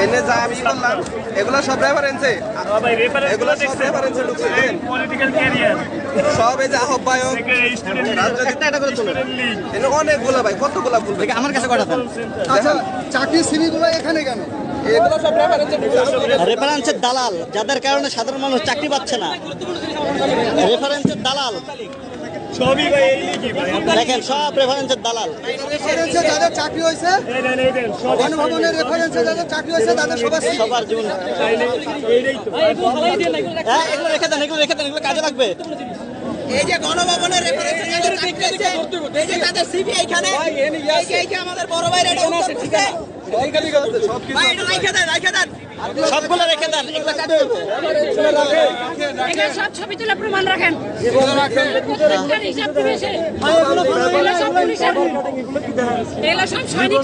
এনে যা আমি বললাম এগুলো সব রেফারেন্সে, এগুলো সব রেফারেন্সে ঢুকছে। সব এই যে আহ্বায়ক অনেকগুলো ভাই, কতগুলা ভুল আমার কাছে কটা দেন। আচ্ছা, চাকরির সিভিগুলো এখানে কেন? এগুলো সব রেফারেন্সে ঢুকছে। রেফারেন্সের দালাল, যাদের কারণে সাধারণ মানুষ চাকরি পাচ্ছে না। রেফারেন্সের দালাল সবই ভাই এই লিখি ভাই। দেখেন, সব রেফারেন্সের দালাল। রেফারেন্সে যাদের চাকরি হয়েছে, গণভবনের রেফারেন্সে যাদের চাকরি হয়েছে তাদের সবার জীবন। হ্যাঁ, এগুলো রেখে দেন, এগুলো রেখে দেন, এগুলো কাজে লাগবে। এই যে গণভবনের রেফারেন্সে যাদের চাকরি হয়েছে, এই যে তাদের সিভি এইখানে, এই যে আমাদের বড় ভাইরা এটা উত্তর দিচ্ছে। ভাই এটা রাইখা দেন, রাইখা দেন। সবগুলো রেখে দেন, এগুলো কাজে লাগবে। এখানে সব ছবি তুলে প্রমাণ রাখেন। প্রত্যেকটার হিসাব দিবে সে। এগুলো সব পুলিশের, এগুলো সব সৈনিক